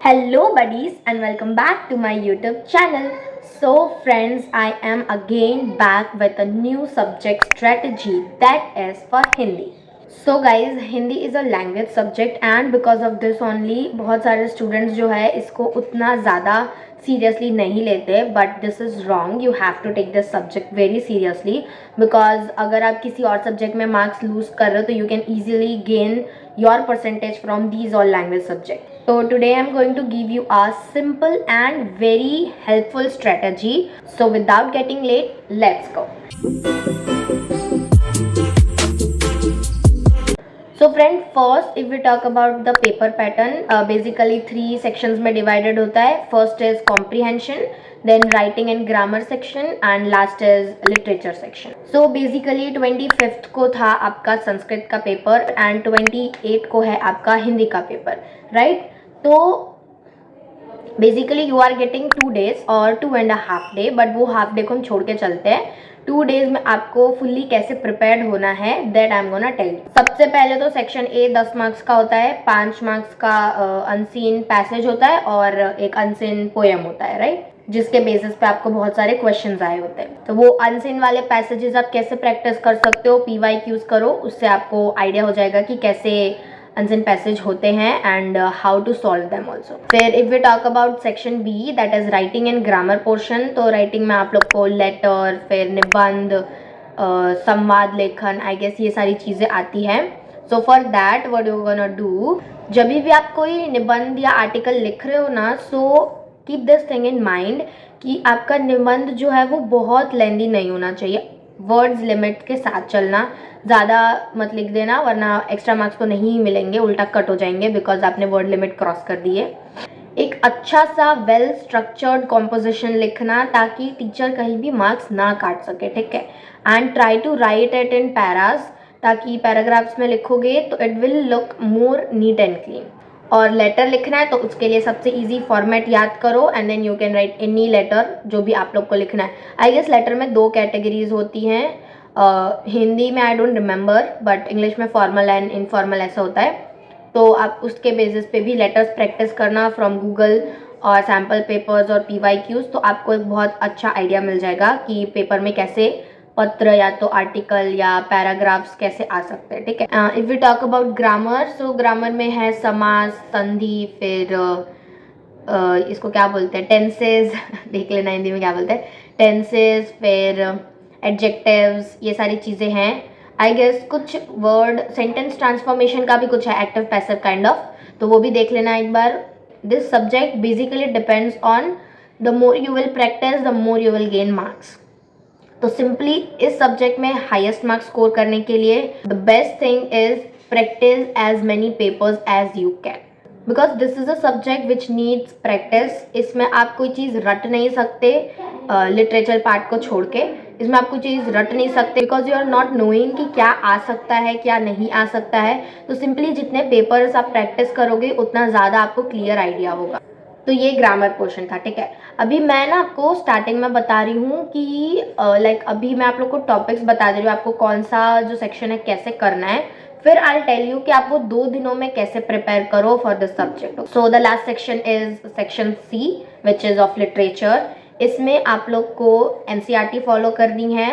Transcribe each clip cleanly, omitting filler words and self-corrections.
Hello buddies and welcome back to my YouTube channel. So friends, I am again back with a new subject strategy that is for Hindi. So guys, Hindi is a language subject and because of this only बहुत सारे students जो है इसको उतना ज़्यादा seriously नहीं लेते, but this is wrong. You have to take this subject very seriously because अगर आप किसी और subject में marks lose कर रहे हो तो you can easily gain your percentage from these all language subjects. So today I'm going to give you a simple and very helpful strategy. So without getting late, let's go. So friend, first if we talk about the paper pattern, basically 3 sections में divided होता है. First is comprehension, then writing and grammar section and last is literature section. So basically 25th को था आपका संस्कृत का paper and 28 को है आपका हिंदी का पेपर, right? तो basically you are getting 2 days और 2.5 day, बट वो हाफ डे को हम छोड़ के चलते हैं. 2 days में आपको फुल्ली कैसे प्रिपेयर्ड होना है that I am gonna tell you. सबसे पहले तो सेक्शन ए 10 मार्क्स का होता है, 5 मार्क्स का अनसीन पैसेज होता है और एक अनसीन पोएम होता है, राइट, जिसके बेसिस पे आपको बहुत सारे क्वेश्चंस आए होते हैं. तो वो अनसीन वाले पैसेजेस आप कैसे प्रैक्टिस कर सकते हो, PYQs करो, उससे आपको आइडिया हो जाएगा कि कैसे अनसीन पैसेज होते हैं and how to solve them also. फिर if we talk about section B that is writing and grammar portion, तो राइटिंग में आप लोग को लेटर, फिर निबंध, संवाद लेखन, आई गेस ये सारी चीज़ें आती हैं. So for that what you gonna do, जब भी आप कोई निबंध या आर्टिकल लिख रहे हो ना, so keep this thing in mind कि आपका निबंध जो है वो बहुत लेंदी नहीं होना चाहिए. वर्ड्स लिमिट के साथ चलना, ज़्यादा मत लिख देना वरना एक्स्ट्रा मार्क्स तो नहीं मिलेंगे, उल्टा कट हो जाएंगे बिकॉज आपने वर्ड लिमिट क्रॉस कर दी है. एक अच्छा सा वेल स्ट्रक्चर्ड कॉम्पोजिशन लिखना ताकि टीचर कहीं भी मार्क्स ना काट सके, ठीक है. And try to write it in paras, ताकि पैराग्राफ्स में लिखोगे तो it will look more neat and clean. और लेटर लिखना है तो उसके लिए सबसे इजी फॉर्मेट याद करो and then you can write any letter जो भी आप लोग को लिखना है. आई गेस लेटर में 2 कैटेगरीज होती हैं. हिंदी में I don't remember, but English में फॉर्मल एंड इनफॉर्मल ऐसा होता है. तो आप उसके बेसिस पे भी लेटर्स प्रैक्टिस करना फ्रॉम गूगल और सैम्पल पेपर्स और PYQs, तो आपको एक बहुत अच्छा आइडिया मिल जाएगा कि पेपर में कैसे पत्र या तो आर्टिकल या पैराग्राफ्स कैसे आ सकते हैं, ठीक है. If we talk about grammar, so grammar में है समास, संधि, फिर इसको क्या बोलते हैं, टेंसेज देख लेना हिंदी में क्या बोलते हैं, टेंसेज, फिर एडजेक्टिव्स, ये सारी चीज़ें हैं. आई गेस कुछ वर्ड सेंटेंस ट्रांसफॉर्मेशन का भी कुछ है, एक्टिव पैसिव काइंड ऑफ, तो वो भी देख लेना एक बार. This subject basically depends on the more you will practise the more you will gain marks. तो सिंपली इस सब्जेक्ट में हाईएस्ट मार्क्स स्कोर करने के लिए the best thing is practise as many papers as you can, because this is a subject which needs practice. इसमें आप कोई चीज़ रट नहीं सकते, लिटरेचर पार्ट को छोड़ के इसमें आप कोई चीज़ रट नहीं सकते because you are not knowing कि क्या आ सकता है क्या नहीं आ सकता है. तो सिंपली जितने पेपर्स आप प्रैक्टिस करोगे उतना ज़्यादा आपको क्लियर आइडिया होगा. तो ये ग्रामर पोर्शन था, ठीक है. अभी मैं ना आपको स्टार्टिंग में बता रही हूँ कि लाइक अभी मैं आप लोग को टॉपिक्स बता दे रही हूँ आपको कौन सा जो सेक्शन है कैसे करना है. फिर आई टेल यू कि आप वो 2 दिनों में कैसे प्रिपेयर करो for this subject. So the last section is section C which is of literature. इसमें आप लोग को NCERT फॉलो करनी है.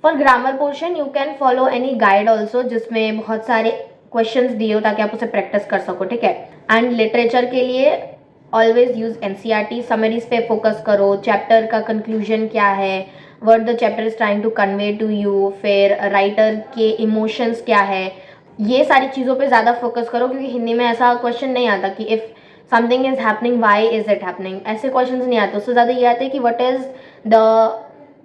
For grammar portion you can follow any guide also जिसमें बहुत सारे क्वेश्चंस दिए हो ताकि आप उसे प्रैक्टिस कर सको, ठीक है. एंड लिटरेचर के लिए ऑलवेज यूज NCERT. समरीज पे फोकस करो, चैप्टर का कंक्लूजन क्या है, what the chapter is trying to convey to you, फिर राइटर के इमोशंस क्या है, ये सारी चीज़ों पे ज़्यादा फोकस करो. क्योंकि हिंदी में ऐसा क्वेश्चन नहीं आता कि if something is happening why is it happening, ऐसे क्वेश्चंस नहीं आते. उससे ज़्यादा ये आते हैं कि व्हाट इज द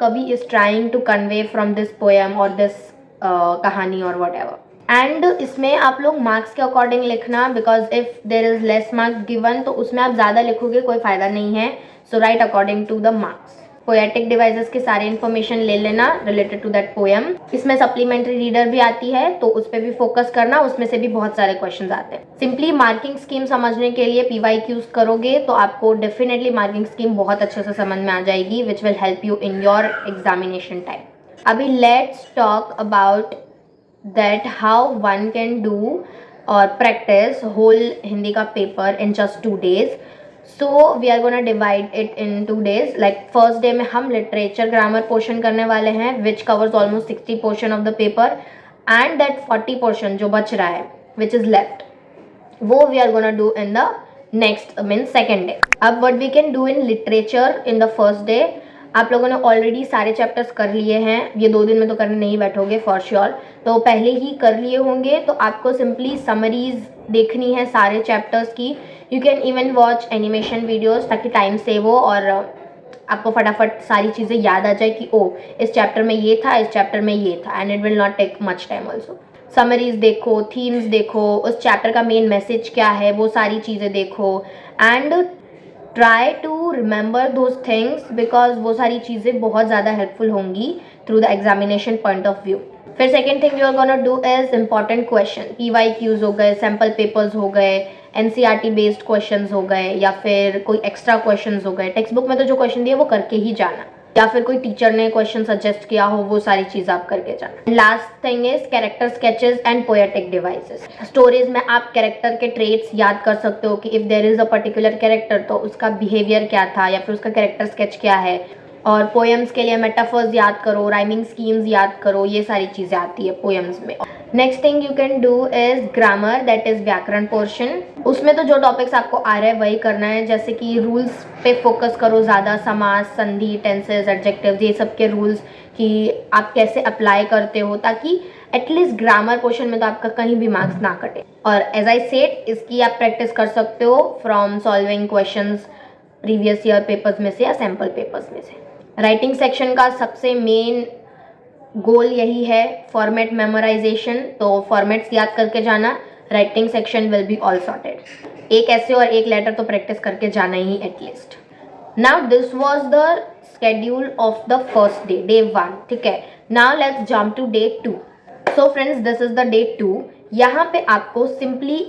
कवि is trying to convey from this poem और दिस कहानी और वट एवर. एंड इसमें आप लोग मार्क्स के अकॉर्डिंग लिखना because if there is less marks given तो उसमें आप ज़्यादा लिखोगे कोई फ़ायदा नहीं है. So right according to the marks. Poetic devices के सारे इन्फॉर्मेशन ले लेना रिलेटेड टू दैट पोएम. इसमें सप्लीमेंट्री रीडर भी आती है तो उस पर भी फोकस करना, उसमें से भी बहुत सारे क्वेश्चंस आते हैं. सिंपली मार्किंग स्कीम समझने के लिए PYQs करोगे तो आपको डेफिनेटली मार्किंग स्कीम बहुत अच्छे से समझ में आ जाएगी which will help you in your examination time. अभी let's talk about that how one can do और प्रैक्टिस होल हिंदी का paper in just 2 days. So we are gonna divide it in 2 days. Like first day में हम literature grammar portion करने वाले हैं which covers almost 60 portion of the paper, and that 40 portion जो बच रहा है विच इज लेफ्ट, वो we are gonna do in the next mean second day. अब what we can do in literature in the first day, आप लोगों ने already सारे चैप्टर्स कर लिए हैं, ये 2 दिन में तो करने नहीं बैठोगे फॉर श्योर, तो पहले ही कर लिए होंगे. तो आपको सिंपली समरीज देखनी है सारे चैप्टर्स की. You can even watch animation videos ताकि टाइम सेव हो और आपको फटाफट सारी चीज़ें याद आ जाए कि ओ इस चैप्टर में ये था, इस चैप्टर में ये था, and it will not take much time also. Summaries देखो, थीम्स देखो, उस चैप्टर का मेन मैसेज क्या है वो सारी चीज़ें देखो, and try to remember those things because वो सारी चीज़ें बहुत ज़्यादा हेल्पफुल होंगी through the examination point of view. फिर second thing you are gonna do is important question, PYQs हो गए, सैम्पल पेपर्स हो गए, NCERT बेस्ड क्वेश्चंस हो गए, या फिर कोई एक्स्ट्रा क्वेश्चंस हो गए. टेक्स्ट बुक में तो जो क्वेश्चन दिए वो करके ही जाना, या फिर कोई टीचर ने क्वेश्चन सजेस्ट किया हो वो सारी चीज़ आप करके जाना. Last thing is character sketches and poetic devices. Stories में आप कैरेक्टर के ट्रेट्स याद कर सकते हो कि if there is a particular character तो उसका बिहेवियर क्या था या फिर उसका कैरेक्टर स्केच क्या है. और पोएम्स के लिए मेटाफर्स याद करो, राइमिंग स्कीम्स याद करो, ये सारी चीज़ें आती है पोएम्स में. Next thing you can do is grammar, that is व्याकरण पोर्शन. उसमें तो जो टॉपिक्स आपको आ रहे हैं वही करना है, जैसे कि रूल्स पे फोकस करो ज़्यादा, समास, संधि, टेंसेस, एडजेक्टिव्स, ये सब के रूल्स कि आप कैसे अप्लाई करते हो, ताकि एटलीस्ट ग्रामर पोर्शन में तो आपका कहीं भी मार्क्स ना कटे. और एज आई सेड इसकी आप प्रैक्टिस कर सकते हो from solving questions previous year papers में से या सैम्पल पेपर्स में से. राइटिंग सेक्शन का सबसे मेन गोल यही है, फॉर्मेट मेमोराइजेशन. तो फॉर्मेट्स याद करके जाना, writing section will be all sorted. एक ऐसे और एक लेटर तो प्रैक्टिस करके जाना ही at least. Now this was the schedule of the first day, day 1. ठीक है, now let's jump to day 2. So friends this is the day 2. यहाँ पे आपको सिंपली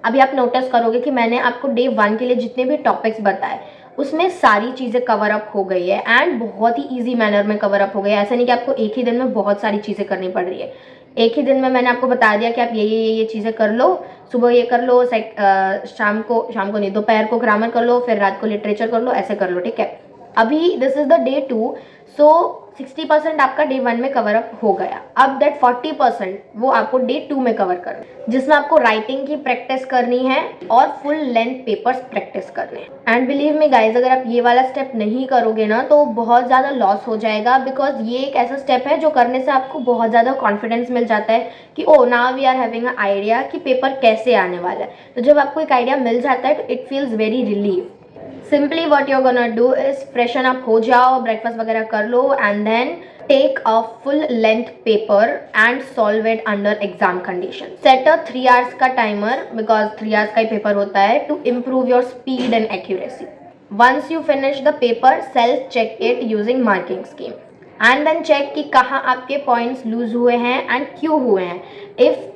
अभी आप नोटिस करोगे कि मैंने आपको डे 1 के लिए जितने भी टॉपिक्स बताए उसमें सारी चीज़ें कवर अप हो गई है, एंड बहुत ही इजी मैनर में कवर अप हो गई है. ऐसा नहीं कि आपको एक ही दिन में बहुत सारी चीज़ें करनी पड़ रही है. एक ही दिन में मैंने आपको बता दिया कि आप ये चीज़ें कर लो, सुबह ये कर लो, शाम को नहीं, दोपहर को ग्रामर कर लो, फिर रात को लिटरेचर कर लो, ऐसे कर लो. ठीक है, अभी दिस इज द डे 2. सो 60% आपका डे 1 में कवर अप हो गया. अब दैट 40% वो आपको डे 2 में कवर करना है, जिसमें आपको राइटिंग की प्रैक्टिस करनी है और फुल लेंथ पेपर्स प्रैक्टिस करने हैं. एंड बिलीव मी गाइज, अगर आप ये वाला स्टेप नहीं करोगे ना तो बहुत ज़्यादा लॉस हो जाएगा, बिकॉज ये एक ऐसा स्टेप है जो करने से आपको बहुत ज़्यादा कॉन्फिडेंस मिल जाता है कि oh now we are having a idea कि पेपर कैसे आने वाला है. तो जब आपको एक आइडिया मिल जाता है तो it feels very relieve. Simply what you're gonna do is freshen up हो जाओ, ब्रेकफास्ट वगैरह कर लो, and then take a full length paper and solve it under exam condition. Set a 3 hours का टाइमर, बिकॉज 3 hours का ही paper होता है, to improve your speed and accuracy. Once you finish the paper, self check it using marking scheme, and then check कि कहाँ आपके points loose हुए हैं एंड क्यों हुए हैं. इफ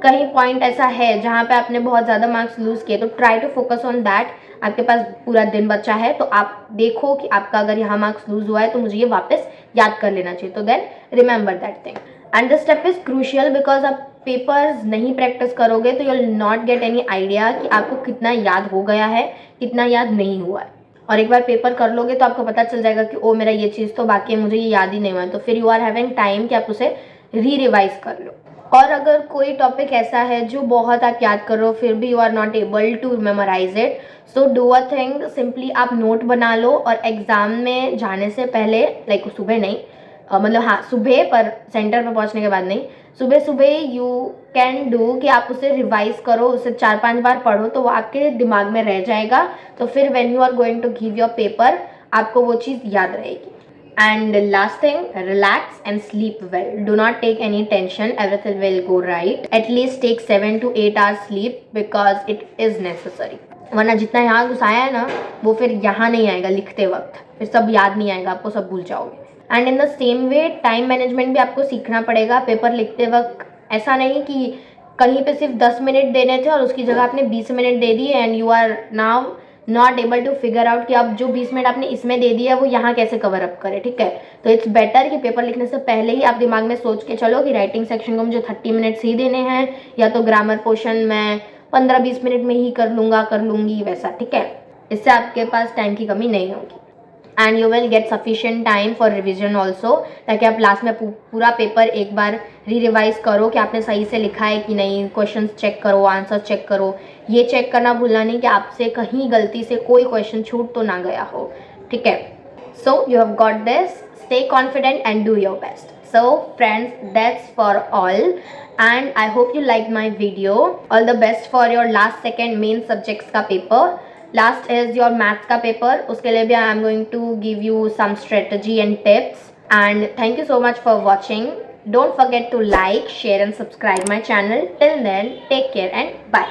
कहीं पॉइंट ऐसा है जहाँ पे आपने बहुत ज़्यादा मार्क्स लूज किए तो try to focus on that. आपके पास पूरा दिन बचा है तो आप देखो कि आपका अगर यहाँ मार्क्स लूज हुआ है तो मुझे ये वापस याद कर लेना चाहिए. तो then remember that thing. And this step is crucial because आप पेपर्स नहीं प्रैक्टिस करोगे तो you will not get any idea कि आपको कितना याद हो गया है, कितना याद नहीं हुआ है. और एक बार पेपर कर लोगे तो आपको पता चल जाएगा कि ओ मेरा ये चीज़ तो बाकी है, मुझे ये याद ही नहीं हुआ है. तो फिर यू आर हैविंग टाइम कि आप उसे रिवाइज कर लो. और अगर कोई टॉपिक ऐसा है जो बहुत आप याद करो फिर भी you are not able to memorise it, so do a thing, simply आप नोट बना लो और एग्ज़ाम में जाने से पहले, लाइक सुबह नहीं, मतलब हाँ सुबह पर सेंटर पर पहुंचने के बाद नहीं, सुबह सुबह यू कैन डू कि आप उसे रिवाइज करो, उसे 4-5 बार पढ़ो तो वो आपके दिमाग में रह जाएगा. तो फिर when you are going to give your paper आपको वो चीज़ याद रहेगी. And last thing, relax and sleep well. Do not take any tension. Everything will go right. At least take 7 to 8 hours sleep because it is necessary. वरना जितना यहाँ घुसाया है ना वो फिर यहाँ नहीं आएगा लिखते वक्त, फिर सब याद नहीं आएगा आपको, सब भूल जाओगे. And in the same way time management भी आपको सीखना पड़ेगा. पेपर लिखते वक्त ऐसा नहीं कि कहीं पे सिर्फ 10 मिनट देने थे और उसकी जगह आपने 20 मिनट दे दिए and you are now not able to figure out कि अब जो 20 मिनट आपने इसमें दे दिया वो यहाँ कैसे कवर अप करे. ठीक है, तो इट्स बेटर कि पेपर लिखने से पहले ही आप दिमाग में सोच के चलो कि राइटिंग सेक्शन को मुझे 30 मिनट्स ही देने हैं या तो ग्रामर पोर्शन में 15-20 मिनट में ही कर लूँगी वैसा. ठीक है, इससे आपके पास टाइम की कमी नहीं होगी। And you will get sufficient time for revision also, ताकि आप लास्ट में पूरा पेपर एक बार रिवाइज करो कि आपने सही से लिखा है कि नहीं, क्वेश्चंस चेक करो, आंसर चेक करो। ये चेक करना भूलना नहीं कि आपसे कहीं गलती से कोई क्वेश्चन छूट तो ना गया हो, ठीक है। So you have got this, stay confident and do your best. So friends, that's for all, and I hope you liked my video. All the best for your last second main subjects का paper. Last is your maths का paper. उसके लिए भी I am going to give you some strategy and tips. And thank you so much for watching. Don't forget to like, share and subscribe my channel. Till then, take care and bye.